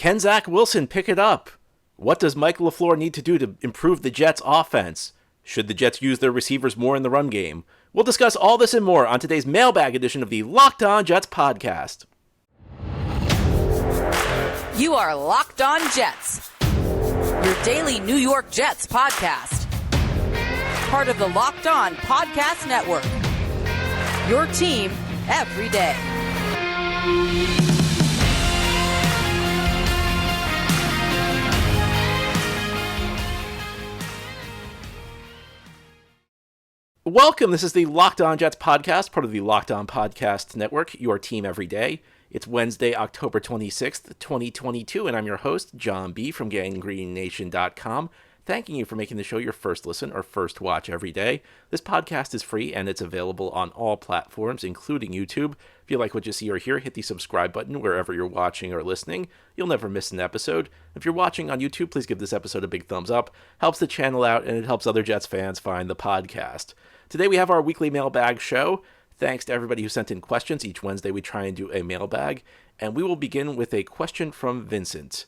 Can Zach Wilson pick it up? What does Mike LaFleur need to do to improve the Jets' offense? Should the Jets use their receivers more in the run game? We'll discuss all this and more on today's mailbag edition of the Locked On Jets podcast. You are Locked On Jets, your daily New York Jets podcast. Part of the Locked On Podcast Network, your team every day. Welcome. This is the Locked On Jets podcast, part of the Locked On Podcast Network, your team every day. It's Wednesday, October 26th, 2022, and I'm your host, John B. from GangrenNation.com, thanking you for making the show your first listen or first watch every day. This podcast is free, and it's available on all platforms, including YouTube. If you like what you see or hear, hit the subscribe button wherever you're watching or listening. You'll never miss an episode. If you're watching on YouTube, please give this episode a big thumbs up. Helps the channel out, and it helps other Jets fans find the podcast. Today we have our weekly mailbag show. Thanks to everybody who sent in questions. Each Wednesday we try and do a mailbag, and we will begin with a question from Vincent.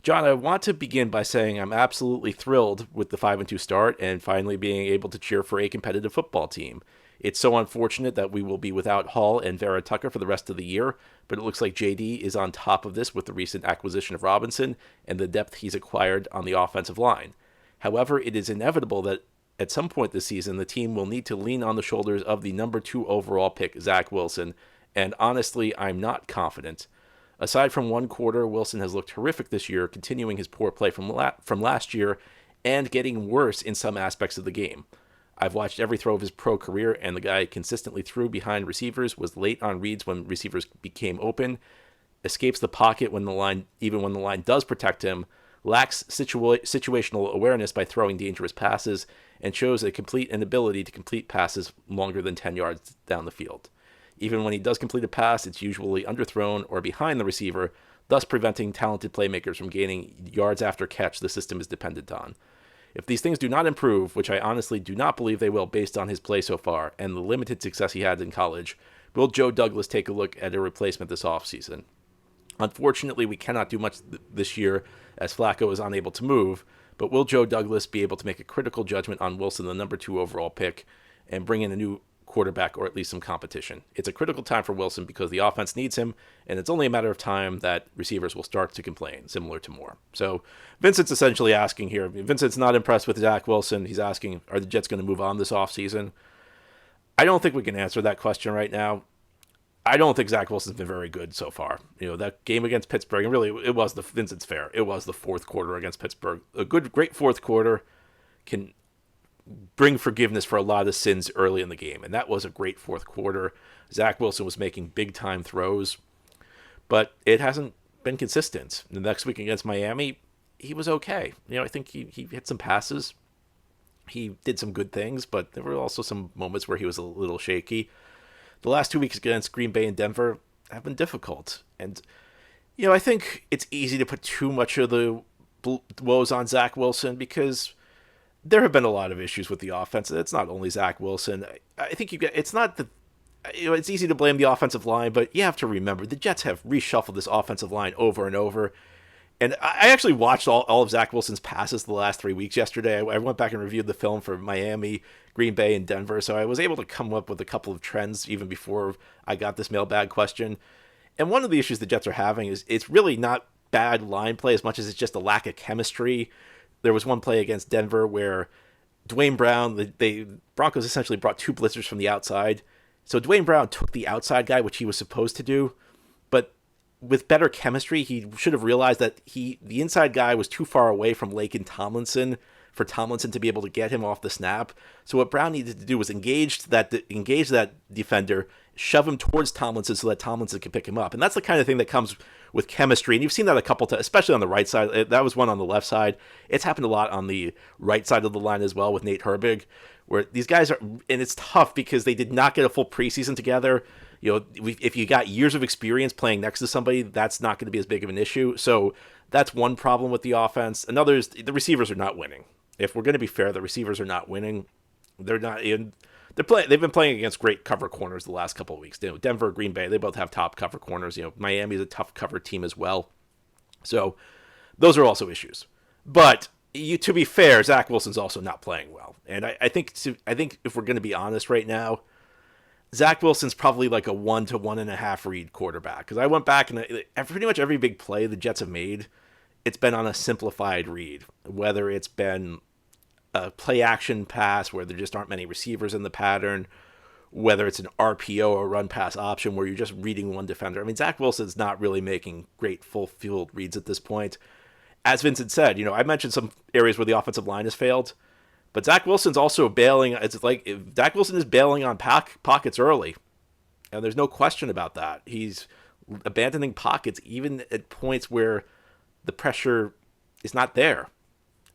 John, I want to begin by saying I'm absolutely thrilled with the 5-2 start and finally being able to cheer for a competitive football team. It's so unfortunate that we will be without Hall and Vera Tucker for the rest of the year, but it looks like JD is on top of this with the recent acquisition of Robinson and the depth he's acquired on the offensive line. However, it is inevitable that at some point this season, the team will need to lean on the shoulders of the number 2 overall pick, Zach Wilson, and honestly, I'm not confident. Aside from one quarter, Wilson has looked horrific this year, continuing his poor play from last year and getting worse in some aspects of the game. I've watched every throw of his pro career, and the guy consistently threw behind receivers, was late on reads when receivers became open, escapes the pocket when the line does protect him, lacks situational awareness by throwing dangerous passes, and shows a complete inability to complete passes longer than 10 yards down the field. Even when he does complete a pass, it's usually underthrown or behind the receiver, thus preventing talented playmakers from gaining yards after catch the system is dependent on. If these things do not improve, which I honestly do not believe they will based on his play so far and the limited success he had in college, will Joe Douglas take a look at a replacement this offseason? Unfortunately, we cannot do much this year as Flacco is unable to move, but will Joe Douglas be able to make a critical judgment on Wilson, the number 2 overall pick, and bring in a new quarterback or at least some competition? It's a critical time for Wilson because the offense needs him, and it's only a matter of time that receivers will start to complain, similar to Moore. So Vincent's essentially asking here. Vincent's not impressed with Zach Wilson. He's asking, are the Jets going to move on this offseason? I don't think we can answer that question right now. I don't think Zach Wilson's been very good so far. You know, that game against Pittsburgh, and really, Vincent's fair. It was the fourth quarter against Pittsburgh. A great fourth quarter can bring forgiveness for a lot of sins early in the game, and that was a great fourth quarter. Zach Wilson was making big-time throws, but it hasn't been consistent. The next week against Miami, he was okay. You know, I think he hit some passes. He did some good things, but there were also some moments where he was a little shaky. The last 2 weeks against Green Bay and Denver have been difficult. And, you know, I think it's easy to put too much of the woes on Zach Wilson because there have been a lot of issues with the offense. It's not only Zach Wilson. I think it's easy to blame the offensive line, but you have to remember the Jets have reshuffled this offensive line over and over. And I actually watched all of Zach Wilson's passes the last 3 weeks yesterday. I went back and reviewed the film for Miami, Green Bay, and Denver, so I was able to come up with a couple of trends even before I got this mailbag question. And one of the issues the Jets are having is it's really not bad line play as much as it's just a lack of chemistry. There was one play against Denver where Dwayne Brown, the Broncos essentially brought 2 blitzers from the outside. So Dwayne Brown took the outside guy, which he was supposed to do, but with better chemistry, he should have realized that the inside guy was too far away from Lake and Tomlinson for Tomlinson to be able to get him off the snap. So what Brown needed to do was engage that defender, shove him towards Tomlinson so that Tomlinson could pick him up. And that's the kind of thing that comes with chemistry. And you've seen that a couple times, especially on the right side. That was one on the left side. It's happened a lot on the right side of the line as well with Nate Herbig, where these guys are, and it's tough because they did not get a full preseason together. You know, if you got years of experience playing next to somebody, that's not going to be as big of an issue. So that's one problem with the offense. Another is the receivers are not winning. If we're going to be fair, the receivers are not winning. They've been playing against great cover corners the last couple of weeks. You know, Denver, Green Bay, they both have top cover corners. You know, Miami's a tough cover team as well. So those are also issues. But to be fair, Zach Wilson's also not playing well. And I think if we're going to be honest right now, Zach Wilson's probably like a 1 to 1.5 read quarterback. Because I went back and pretty much every big play the Jets have made, it's been on a simplified read. Whether it's been a play action pass where there just aren't many receivers in the pattern, whether it's an RPO or run pass option where you're just reading one defender. I mean, Zach Wilson's not really making great full field reads at this point. As Vincent said, I mentioned some areas where the offensive line has failed, but Zach Wilson's also bailing. It's like Zach Wilson is bailing on pockets early, and there's no question about that. He's abandoning pockets even at points where the pressure is not there.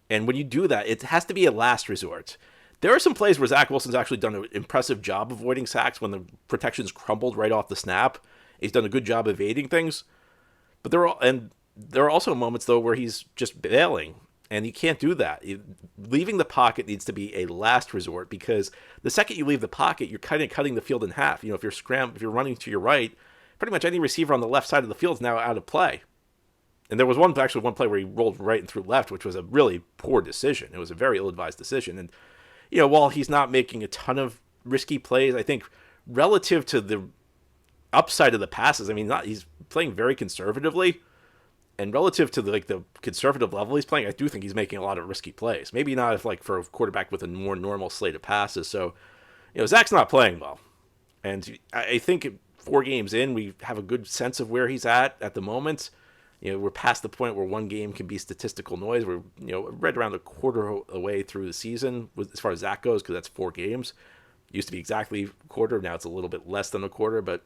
And when you do that, it has to be a last resort. There are some plays where Zach Wilson's actually done an impressive job avoiding sacks when the protection's crumbled right off the snap. He's done a good job evading things, but there are also moments, though, where he's just bailing, and you can't do that. Leaving the pocket needs to be a last resort, because the second you leave the pocket, you're kind of cutting the field in half. If you're running to your right, pretty much any receiver on the left side of the field is now out of play. And there was one play where he rolled right and threw left, which was a really poor decision. It was a very ill-advised decision. And, while he's not making a ton of risky plays, I think relative to the upside of the passes, he's playing very conservatively. And relative to the conservative level he's playing, I do think he's making a lot of risky plays. Maybe not for a quarterback with a more normal slate of passes. So, Zach's not playing well. And I think 4 games in, we have a good sense of where he's at the moment. We're past the point where one game can be statistical noise. We're, right around a quarter away through the season as far as Zach goes, because that's 4 games. Used to be exactly a quarter. Now it's a little bit less than a quarter. But,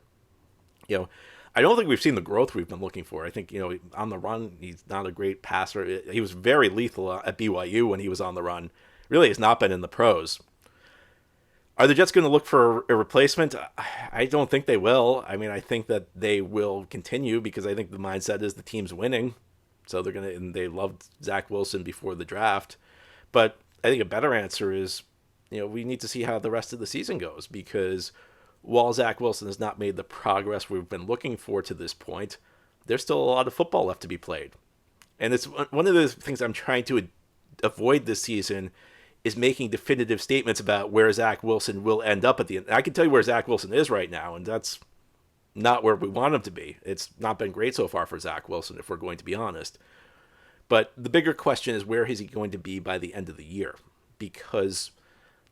I don't think we've seen the growth we've been looking for. I think, on the run, he's not a great passer. He was very lethal at BYU when he was on the run. Really has not been in the pros. Are the Jets going to look for a replacement? I don't think they will. I think that they will continue, because I think the mindset is the team's winning. So they loved Zach Wilson before the draft. But I think a better answer is, we need to see how the rest of the season goes, because while Zach Wilson has not made the progress we've been looking for to this point, there's still a lot of football left to be played. And it's one of the things I'm trying to avoid this season is making definitive statements about where Zach Wilson will end up at the end. I can tell you where Zach Wilson is right now, and that's not where we want him to be. It's not been great so far for Zach Wilson, if we're going to be honest. But the bigger question is, where is he going to be by the end of the year? Because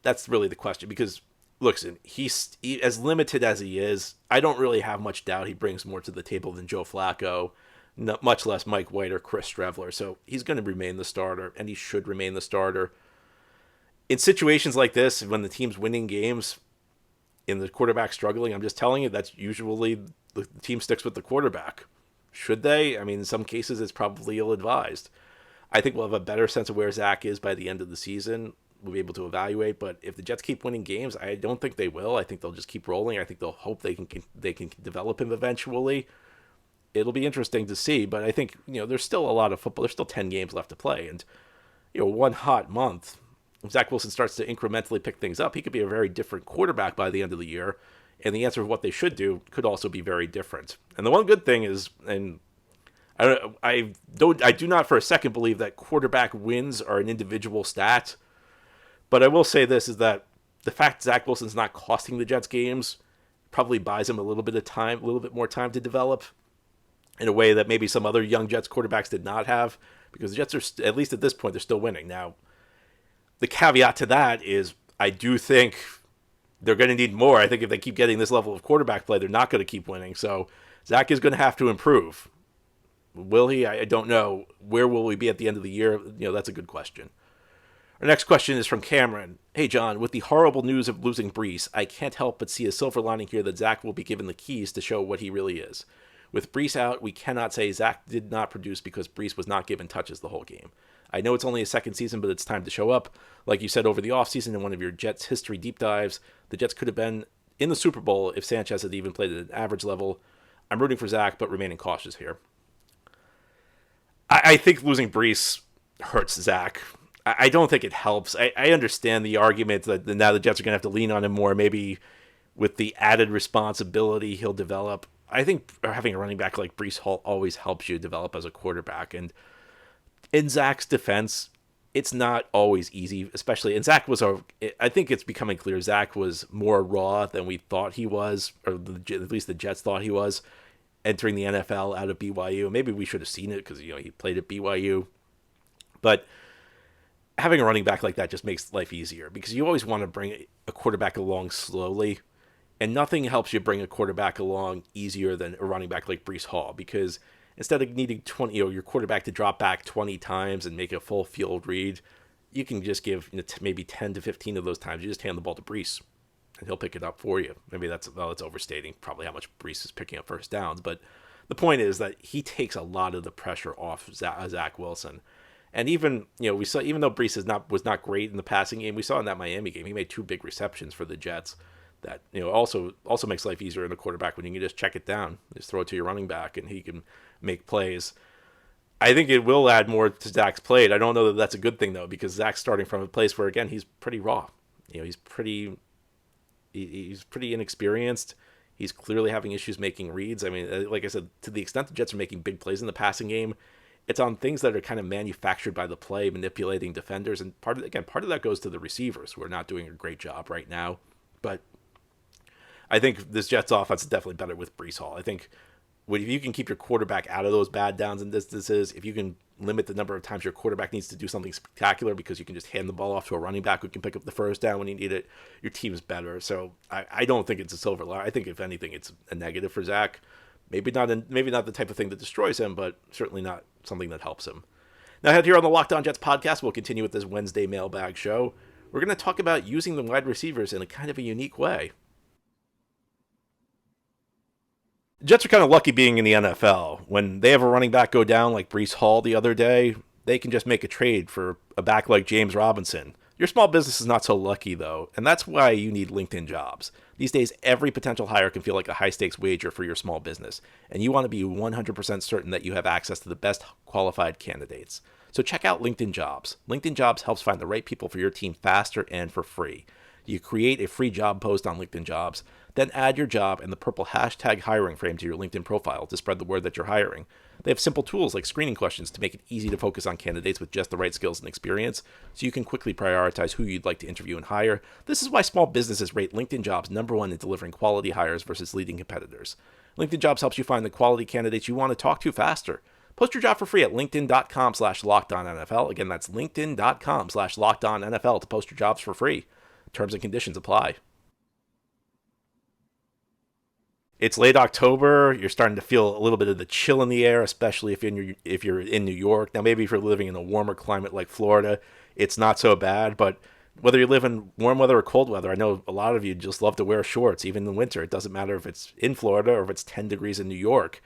that's really the question. Because, listen, he's as limited as he is, I don't really have much doubt he brings more to the table than Joe Flacco, much less Mike White or Chris Streveler. So he's going to remain the starter, and he should remain the starter. In situations like this, when the team's winning games and the quarterback struggling, I'm just telling you, that's usually the team sticks with the quarterback. Should they? In some cases, it's probably ill-advised. I think we'll have a better sense of where Zach is by the end of the season. We'll be able to evaluate. But if the Jets keep winning games, I don't think they will. I think they'll just keep rolling. I think they'll hope they can develop him eventually. It'll be interesting to see. But I think, there's still a lot of football. There's still 10 games left to play. And, one hot month, if Zach Wilson starts to incrementally pick things up, he could be a very different quarterback by the end of the year. And the answer of what they should do could also be very different. And the one good thing is, and I do not for a second believe that quarterback wins are an individual stat. But I will say this, is that the fact Zach Wilson's not costing the Jets games probably buys him a little bit more time to develop in a way that maybe some other young Jets quarterbacks did not have, because the Jets are, at least at this point, they're still winning. Now, the caveat to that is, I do think they're going to need more. I think if they keep getting this level of quarterback play, they're not going to keep winning. So Zach is going to have to improve. Will he? I don't know. Where will we be at the end of the year? That's a good question. Our next question is from Cameron. Hey, John, with the horrible news of losing Breece, I can't help but see a silver lining here that Zach will be given the keys to show what he really is. With Breece out, we cannot say Zach did not produce because Breece was not given touches the whole game. I know it's only his second season, but it's time to show up. Like you said over the offseason in one of your Jets history deep dives, the Jets could have been in the Super Bowl if Sanchez had even played at an average level. I'm rooting for Zach, but remaining cautious here. I think losing Breece hurts Zach. I don't think it helps. I understand the argument that now the Jets are going to have to lean on him more. Maybe with the added responsibility he'll develop. I think having a running back like Breece Hall always helps you develop as a quarterback. And in Zach's defense, it's not always easy, especially. And I think it's becoming clear Zach was more raw than we thought he was, or at least the Jets thought he was, entering the NFL out of BYU. Maybe we should have seen it because, he played at BYU. But having a running back like that just makes life easier because you always want to bring a quarterback along slowly. And nothing helps you bring a quarterback along easier than a running back like Breece Hall, because instead of needing your quarterback to drop back 20 times and make a full field read, you can just give maybe 10 to 15 of those times. You just hand the ball to Breece, and he'll pick it up for you. Maybe that's overstating probably how much Breece is picking up first downs. But the point is that he takes a lot of the pressure off Zach Wilson. And even we saw, even though Breece was not great in the passing game, we saw in that Miami game he made 2 big receptions for the Jets. That also makes life easier in a quarterback when you can just check it down, just throw it to your running back, and he can make plays. I think it will add more to Zach's play. I don't know that that's a good thing though, because Zach's starting from a place where again he's pretty raw. He's pretty inexperienced. He's clearly having issues making reads. I mean, like I said, to the extent the Jets are making big plays in the passing game, it's on things that are kind of manufactured by the play, manipulating defenders, and part of that goes to the receivers who are not doing a great job right now, but I think this Jets offense is definitely better with Breece Hall. I think if you can keep your quarterback out of those bad downs and distances, if you can limit the number of times your quarterback needs to do something spectacular because you can just hand the ball off to a running back who can pick up the first down when you need it, your team's better. So I don't think it's a silver lining. I think if anything, it's a negative for Zach. Maybe not the type of thing that destroys him, but certainly not something that helps him. Now, here on the Locked On Jets podcast, we'll continue with this Wednesday mailbag show. We're going to talk about using the wide receivers in a kind of a unique way. Jets are kind of lucky being in the NFL. When they have a running back go down like Breece Hall the other day, they can just make a trade for a back like James Robinson. Your small business is not so lucky, though, and that's why you need LinkedIn Jobs. These days, every potential hire can feel like a high-stakes wager for your small business, and you want to be 100% certain that you have access to the best qualified candidates. So check out LinkedIn Jobs. LinkedIn Jobs helps find the right people for your team faster and for free. You create a free job post on LinkedIn Jobs, then add your job and the purple hashtag hiring frame to your LinkedIn profile to spread the word that you're hiring. They have simple tools like screening questions to make it easy to focus on candidates with just the right skills and experience, so you can quickly prioritize who you'd like to interview and hire. This is why small businesses rate LinkedIn Jobs #1 in delivering quality hires versus leading competitors. LinkedIn Jobs helps you find the quality candidates you want to talk to faster. Post your job for free at linkedin.com/LockedOnNFL. Again, that's linkedin.com/LockedOnNFL to post your jobs for free. Terms and conditions apply. It's late October. You're starting to feel a little bit of the chill in the air, especially if you're in New York. Now, maybe if you're living in a warmer climate like Florida, it's not so bad. But whether you live in warm weather or cold weather, I know a lot of you just love to wear shorts, even in winter. It doesn't matter if it's in Florida or if it's 10 degrees in New York.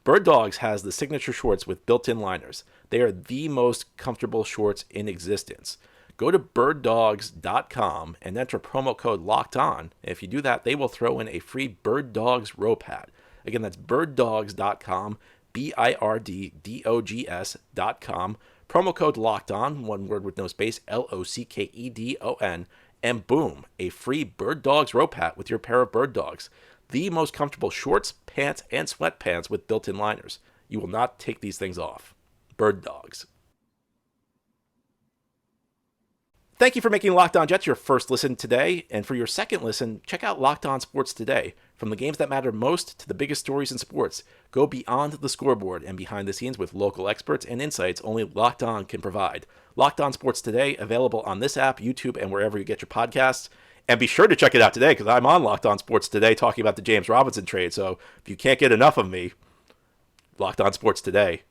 Birddogs has the signature shorts with built-in liners. They are the most comfortable shorts in existence. Go to birddogs.com and enter promo code LOCKEDON. If you do that, they will throw in a free Birddogs rope hat. Again, that's birddogs.com, birddogs.com. Promo code LOCKEDON, one word with no space, LOCKEDON, and boom, a free Birddogs rope hat with your pair of Birddogs. The most comfortable shorts, pants, and sweatpants with built-in liners. You will not take these things off. Birddogs. Thank you for making Locked On Jets your first listen today. And for your second listen, check out Locked On Sports Today. From the games that matter most to the biggest stories in sports, go beyond the scoreboard and behind the scenes with local experts and insights only Locked On can provide. Locked On Sports Today, available on this app, YouTube, and wherever you get your podcasts. And be sure to check it out today, because I'm on Locked On Sports Today talking about the James Robinson trade. So if you can't get enough of me, Locked On Sports Today,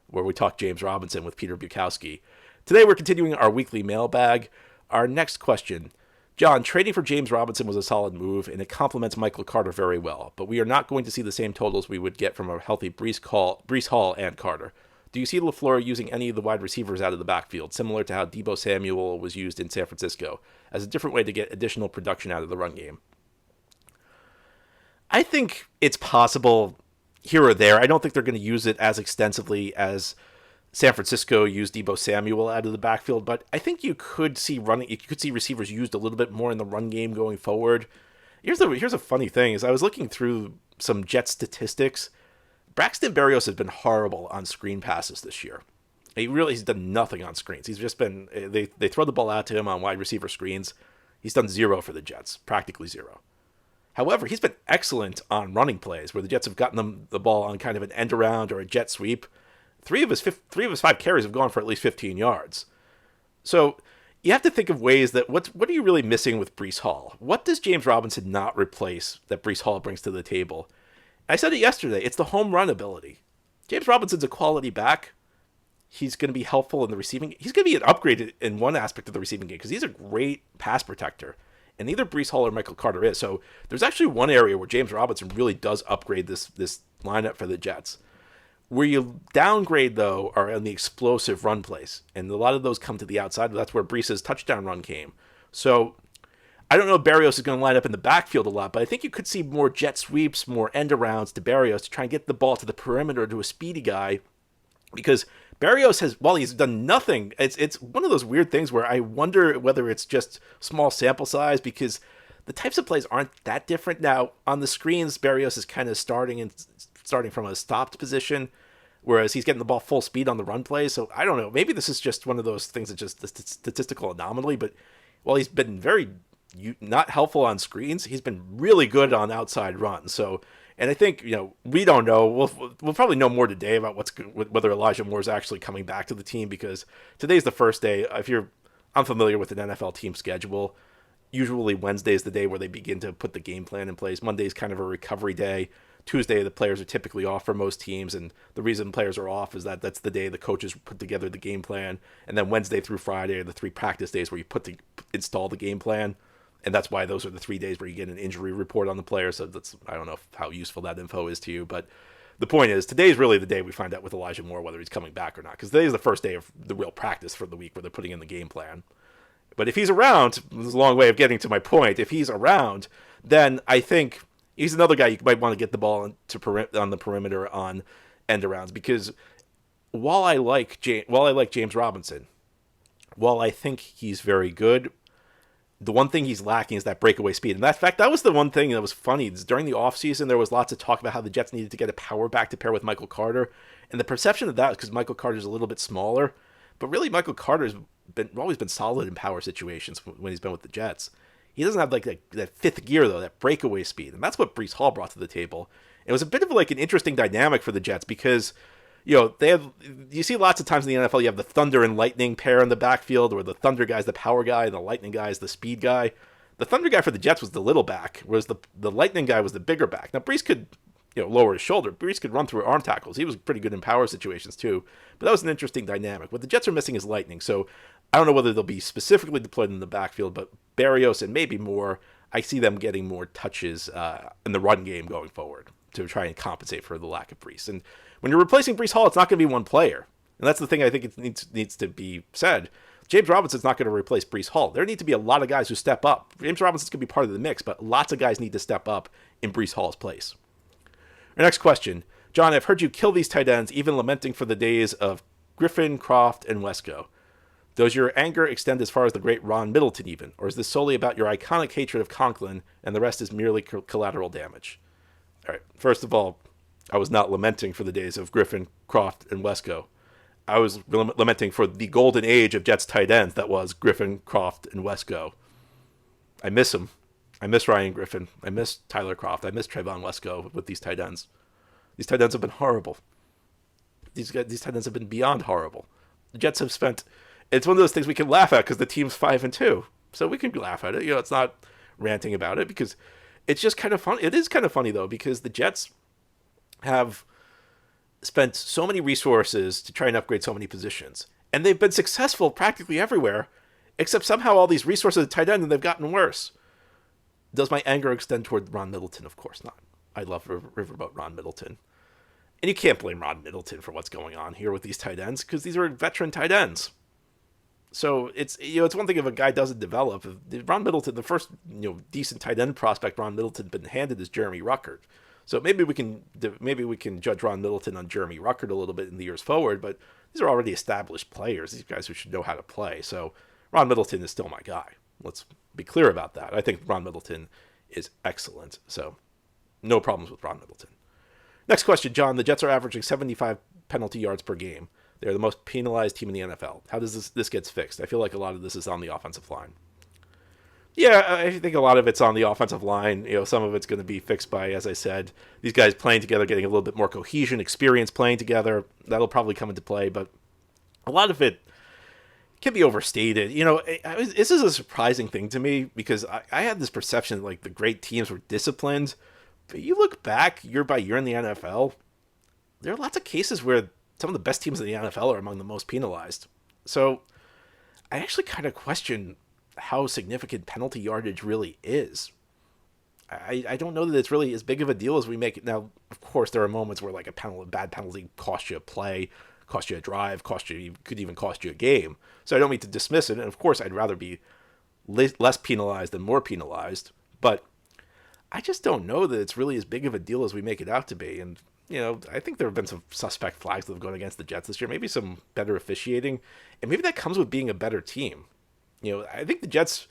where we talk James Robinson with Peter Bukowski. Today we're continuing our weekly mailbag. Our next question. John, trading for James Robinson was a solid move, and it complements Michael Carter very well, but we are not going to see the same totals we would get from a healthy Breece Hall and Carter. Do you see LaFleur using any of the wide receivers out of the backfield, similar to how Deebo Samuel was used in San Francisco, as a different way to get additional production out of the run game? I think it's possible here or there. I don't think they're going to use it as extensively as San Francisco used Deebo Samuel out of the backfield, but I think you could see receivers used a little bit more in the run game going forward. Here's a funny thing is I was looking through some Jets statistics. Braxton Berrios has been horrible on screen passes this year. He's done nothing on screens. He's just been they throw the ball out to him on wide receiver screens. He's done zero for the Jets, practically zero. However, he's been excellent on running plays where the Jets have gotten them the ball on kind of an end around or a jet sweep. Three of his 5 carries have gone for at least 15 yards. So you have to think of ways that what are you really missing with Breece Hall? What does James Robinson not replace that Breece Hall brings to the table? I said it yesterday. It's the home run ability. James Robinson's a quality back. He's going to be helpful in the receiving. He's going to be an upgrade in one aspect of the receiving game because he's a great pass protector. And neither Breece Hall or Michael Carter is. So there's actually one area where James Robinson really does upgrade this lineup for the Jets. Where you downgrade, though, are on the explosive run plays. And a lot of those come to the outside. That's where Breece's touchdown run came. So I don't know if Berrios is going to line up in the backfield a lot, but I think you could see more jet sweeps, more end arounds to Berrios to try and get the ball to the perimeter to a speedy guy. Because Berrios has, while he's done nothing, it's one of those weird things where I wonder whether it's just small sample size because the types of plays aren't that different. Now, on the screens, Berrios is kind of starting from a stopped position, whereas he's getting the ball full speed on the run play. So I don't know. Maybe this is just one of those things that's just a statistical anomaly. But while he's been very not helpful on screens, he's been really good on outside runs. So, and I think, we don't know. We'll probably know more today about whether Elijah Moore is actually coming back to the team because today's the first day. If you're unfamiliar with an NFL team schedule, usually Wednesday is the day where they begin to put the game plan in place. Monday is kind of a recovery day. Tuesday, the players are typically off for most teams, and the reason players are off is that's the day the coaches put together the game plan. And then Wednesday through Friday are the 3 practice days where you install the game plan. And that's why those are the 3 days where you get an injury report on the player. So I don't know how useful that info is to you. But the point is, today's really the day we find out with Elijah Moore whether he's coming back or not. Because today is the first day of the real practice for the week where they're putting in the game plan. But if he's around, this is a long way of getting to my point. If he's around, then I think he's another guy you might want to get the ball on the perimeter on end arounds. Because while I like James Robinson, while I think he's very good, the one thing he's lacking is that breakaway speed. And that was the one thing that was funny. During the offseason, there was lots of talk about how the Jets needed to get a power back to pair with Michael Carter. And the perception of that is because Michael Carter's a little bit smaller. But really, Michael Carter's always been solid in power situations when he's been with the Jets. He doesn't have like that fifth gear, though, that breakaway speed. And that's what Breece Hall brought to the table. It was a bit of like an interesting dynamic for the Jets because you see lots of times in the NFL, you have the Thunder and Lightning pair in the backfield, where the Thunder guy's the power guy, and the Lightning guy's the speed guy. The Thunder guy for the Jets was the little back, whereas the Lightning guy was the bigger back. Now, Breece could, lower his shoulder. Breece could run through arm tackles. He was pretty good in power situations, too. But that was an interesting dynamic. What the Jets are missing is Lightning, so I don't know whether they'll be specifically deployed in the backfield, but Berrios and maybe more, I see them getting more touches in the run game going forward to try and compensate for the lack of Breece. And when you're replacing Breece Hall, it's not going to be one player. And that's the thing I think it needs to be said. James Robinson's not going to replace Breece Hall. There need to be a lot of guys who step up. James Robinson's going to be part of the mix, but lots of guys need to step up in Breece Hall's place. Our next question. John, I've heard you kill these tight ends, even lamenting for the days of Griffin, Croft, and Wesco. Does your anger extend as far as the great Ron Middleton even? Or is this solely about your iconic hatred of Conklin, and the rest is merely collateral damage? All right, first of all, I was not lamenting for the days of Griffin, Croft, and Wesco. I was lamenting for the golden age of Jets tight ends that was Griffin, Croft, and Wesco. I miss them. I miss Ryan Griffin. I miss Tyler Croft. I miss Trayvon Wesco with these tight ends. These tight ends have been horrible. These tight ends have been beyond horrible. The Jets have spent... It's one of those things we can laugh at because the team's 5-2. So we can laugh at it. It's not ranting about it because it's just kind of fun. It is kind of funny, though, because the Jets have spent so many resources to try and upgrade so many positions. And they've been successful practically everywhere, except somehow all these resources at tight end and they've gotten worse. Does my anger extend toward Ron Middleton? Of course not. I love Riverboat Ron Middleton. And you can't blame Ron Middleton for what's going on here with these tight ends because these are veteran tight ends. So it's one thing if a guy doesn't develop. Ron Middleton, the first decent tight end prospect Ron Middleton been handed is Jeremy Ruckert. So maybe we can judge Ron Middleton on Jeremy Ruckert a little bit in the years forward, but these are already established players. These guys who should know how to play. So Ron Middleton is still my guy. Let's be clear about that. I think Ron Middleton is excellent. So no problems with Ron Middleton. Next question, John. The Jets are averaging 75 penalty yards per game. They're the most penalized team in the NFL. How does this gets fixed? I feel like a lot of this is on the offensive line. Yeah, I think a lot of it's on the offensive line. Some of it's going to be fixed by, as I said, these guys playing together, getting a little bit more cohesion, experience playing together. That'll probably come into play, but a lot of it can be overstated. This is a surprising thing to me because I had this perception that, like, the great teams were disciplined. But you look back year by year in the NFL, there are lots of cases where some of the best teams in the NFL are among the most penalized. So I actually kind of question how significant penalty yardage really is. I don't know that it's really as big of a deal as we make it. Now, of course, there are moments where, like, a bad penalty costs you a play, costs you a drive, could even cost you a game. So I don't mean to dismiss it. And of course, I'd rather be less penalized than more penalized. But I just don't know that it's really as big of a deal as we make it out to be. And, I think there have been some suspect flags that have gone against the Jets this year. Maybe some better officiating. And maybe that comes with being a better team. I think the Jets,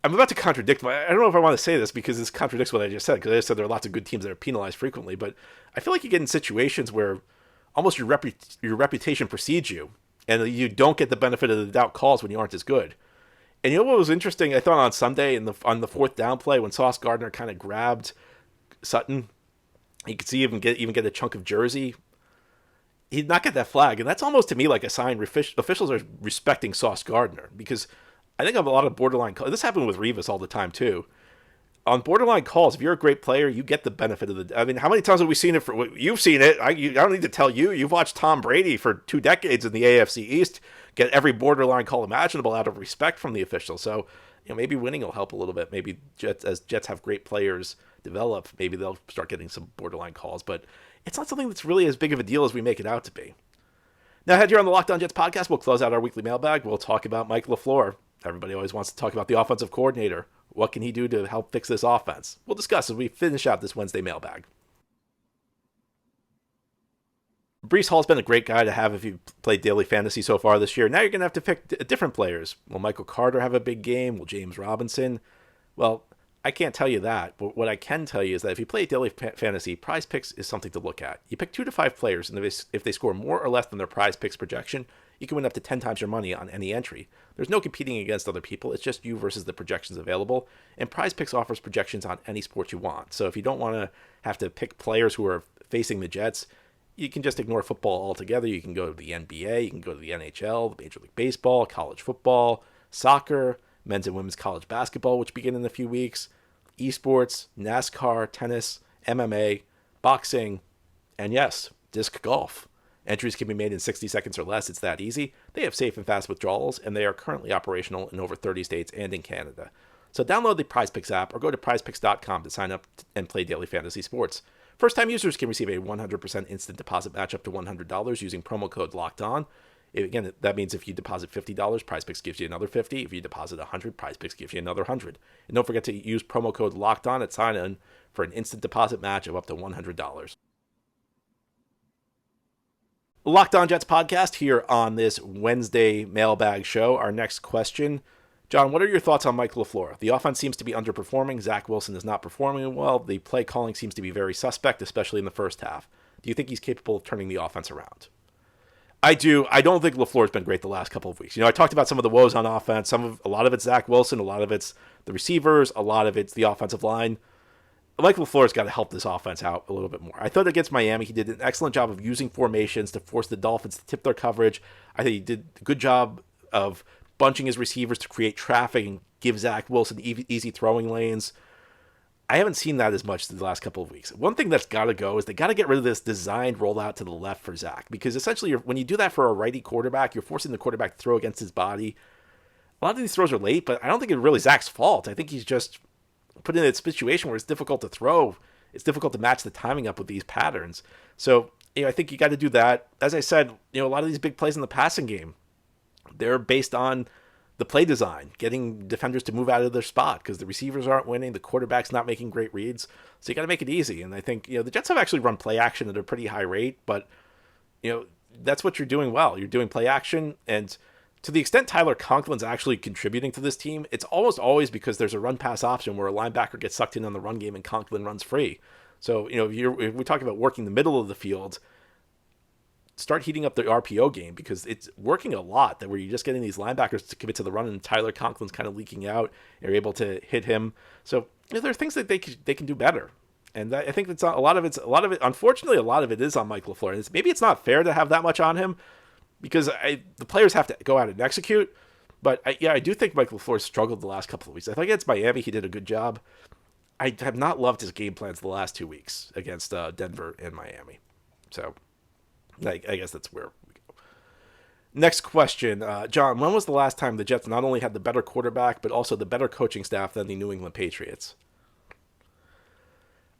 I'm about to contradict, I don't know if I want to say this because this contradicts what I just said, because I just said there are lots of good teams that are penalized frequently, but I feel like you get in situations where almost your reputation precedes you, and you don't get the benefit of the doubt calls when you aren't as good. And what was interesting, I thought on Sunday on the fourth down play when Sauce Gardner kind of grabbed Sutton, you could see even get a chunk of jersey. He did not get that flag, and that's almost to me like a sign officials are respecting Sauce Gardner, because I think of a lot of borderline calls. This happened with Revis all the time too. On borderline calls, if you're a great player, you get the benefit of the. I mean, how many times have we seen it? You've seen it. I don't need to tell you. You've watched Tom Brady for 2 decades in the AFC East get every borderline call imaginable out of respect from the officials. So maybe winning will help a little bit. Maybe as Jets have great players develop, maybe they'll start getting some borderline calls. But it's not something that's really as big of a deal as we make it out to be. Now, ahead here on the Locked On Jets podcast, we'll close out our weekly mailbag. We'll talk about Mike LaFleur. Everybody always wants to talk about the offensive coordinator. What can he do to help fix this offense? We'll discuss as we finish out this Wednesday mailbag. Breece Hall's been a great guy to have if you played daily fantasy so far this year. Now you're going to have to pick different players. Will Michael Carter have a big game? Will James Robinson? Well, I can't tell you that, but what I can tell you is that if you play daily fantasy, PrizePicks is something to look at. You pick 2 to 5 players, and if they score more or less than their PrizePicks projection, you can win up to 10 times your money on any entry. There's no competing against other people. It's just you versus the projections available, and PrizePicks offers projections on any sport you want. So if you don't want to have to pick players who are facing the Jets, you can just ignore football altogether. You can go to the NBA, you can go to the NHL, the Major League Baseball, college football, soccer, men's and women's college basketball, which begin in a few weeks, esports, NASCAR, tennis, MMA, boxing, and yes, disc golf. Entries can be made in 60 seconds or less. It's that easy. They have safe and fast withdrawals, and they are currently operational in over 30 states and in Canada. So download the PrizePicks app or go to prizepicks.com to sign up and play daily fantasy sports. First-time users can receive a 100% instant deposit match up to $100 using promo code LOCKEDON. Again, that means if you deposit $50, PrizePicks gives you another $50. If you deposit $100, PrizePicks gives you another $100. And don't forget to use promo code LOCKEDON at sign-in for an instant deposit match of up to $100. Locked On Jets podcast here on this Wednesday mailbag show. Our next question. John, what are your thoughts on Mike LaFleur? The offense seems to be underperforming. Zach Wilson is not performing well. The play calling seems to be very suspect, especially in the first half. Do you think he's capable of turning the offense around? I do. I don't think LaFleur's been great the last couple of weeks. I talked about some of the woes on offense. A lot of it's Zach Wilson. A lot of it's the receivers. A lot of it's the offensive line. Mike LaFleur's got to help this offense out a little bit more. I thought against Miami, he did an excellent job of using formations to force the Dolphins to tip their coverage. I think he did a good job of bunching his receivers to create traffic and give Zach Wilson easy throwing lanes. I haven't seen that as much the last couple of weeks. One thing that's got to go is they got to get rid of this designed rollout to the left for Zach, because essentially when you do that for a righty quarterback, you're forcing the quarterback to throw against his body. A lot of these throws are late, but I don't think it's really Zach's fault. I think he's just put in a situation where it's difficult to throw. It's difficult to match the timing up with these patterns. So, I think you got to do that. As I said, a lot of these big plays in the passing game, they're based on the play design, getting defenders to move out of their spot because the receivers aren't winning, the quarterback's not making great reads. So you got to make it easy. And I think, the Jets have actually run play action at a pretty high rate, but, that's what you're doing well. You're doing play action, and to the extent Tyler Conklin's actually contributing to this team, it's almost always because there's a run-pass option where a linebacker gets sucked in on the run game and Conklin runs free. So, if we talk about working the middle of the field, start heating up the RPO game because it's working a lot, that where you're just getting these linebackers to commit to the run and Tyler Conklin's kind of leaking out. You're able to hit him. So there are things that they can do better. And I think that's a lot of it. Unfortunately, a lot of it is on Mike LaFleur. And maybe it's not fair to have that much on him because the players have to go out and execute. But I do think Mike LaFleur struggled the last couple of weeks. I think against Miami, he did a good job. I have not loved his game plans the last 2 weeks against Denver and Miami. So I guess that's where we go. Next question. John, when was the last time the Jets not only had the better quarterback, but also the better coaching staff than the New England Patriots?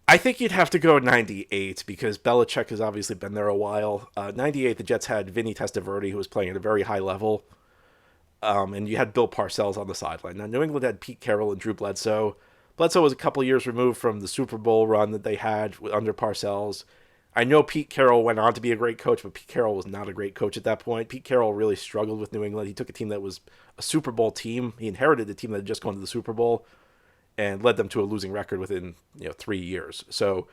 I think you'd have to go 98 because Belichick has obviously been there a while. 98, the Jets had Vinny Testaverde, who was playing at a very high level. And you had Bill Parcells on the sideline. Now, New England had Pete Carroll and Drew Bledsoe. Bledsoe was a couple years removed from the Super Bowl run that they had under Parcells. I know Pete Carroll went on to be a great coach, but Pete Carroll was not a great coach at that point. Pete Carroll really struggled with New England. He took a team that was a Super Bowl team. He inherited a team that had just gone to the Super Bowl and led them to a losing record within 3 years. So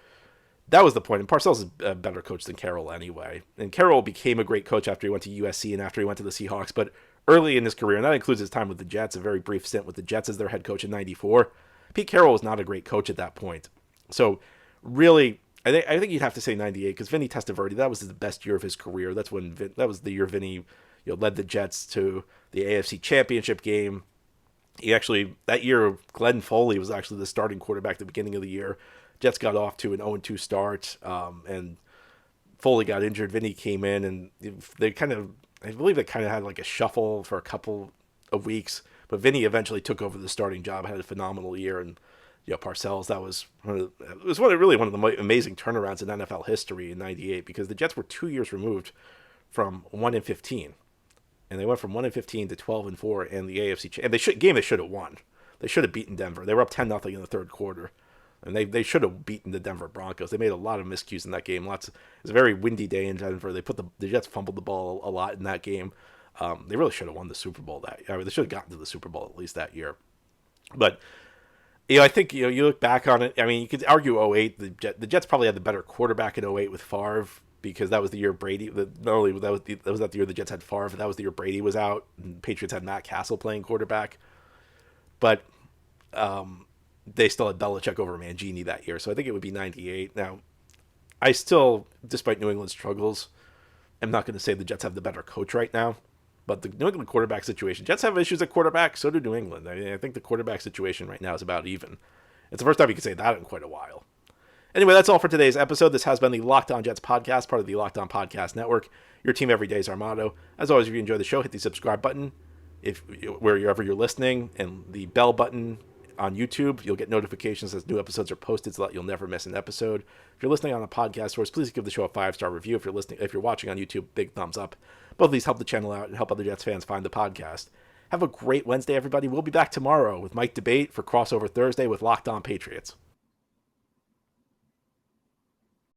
that was the point. And Parcells is a better coach than Carroll anyway. And Carroll became a great coach after he went to USC and after he went to the Seahawks. But early in his career, and that includes his time with the Jets, a very brief stint with the Jets as their head coach in '94, Pete Carroll was not a great coach at that point. So really, I think you'd have to say 98 because Vinny Testaverde, that was the best year of his career. That was the year Vinny led the Jets to the AFC Championship game. That year, Glenn Foley was actually the starting quarterback at the beginning of the year. Jets got off to an 0-2 start, and Foley got injured. Vinny came in, and I believe they kind of had like a shuffle for a couple of weeks. But Vinny eventually took over the starting job, had a phenomenal year, and Parcells, that was one of the amazing turnarounds in NFL history in '98 because the Jets were 2 years removed from 1-15. And they went from 1-15 to 12-4 in the AFC. And they should have won. They should have beaten Denver. They were up 10-0 in the third quarter. And they should have beaten the Denver Broncos. They made a lot of miscues in that game. It was a very windy day in Denver. The Jets fumbled the ball a lot in that game. They really should have won the Super Bowl they should have gotten to the Super Bowl at least that year. But I think you look back on it. I mean, you could argue 08. The Jets probably had the better quarterback in 08 with Favre. Because that was the year Brady. Not only that was not the year the Jets had Favre, but that was the year Brady was out. And Patriots had Matt Castle playing quarterback, but they still had Belichick over Mangini that year. So I think it would be 98. Now, I still, despite New England's struggles, am not going to say the Jets have the better coach right now. But the New England quarterback situation, Jets have issues at quarterback. So do New England. I think the quarterback situation right now is about even. It's the first time you can say that in quite a while. Anyway, that's all for today's episode. This has been the Locked On Jets podcast, part of the Locked On Podcast Network. Your team every day is our motto. As always, if you enjoy the show, hit the subscribe button wherever you're listening, and the bell button on YouTube. You'll get notifications as new episodes are posted so that you'll never miss an episode. If you're listening on a podcast source, please give the show a 5-star review. If you're watching on YouTube, big thumbs up. Both of these help the channel out and help other Jets fans find the podcast. Have a great Wednesday, everybody. We'll be back tomorrow with Mike Debate for Crossover Thursday with Locked On Patriots.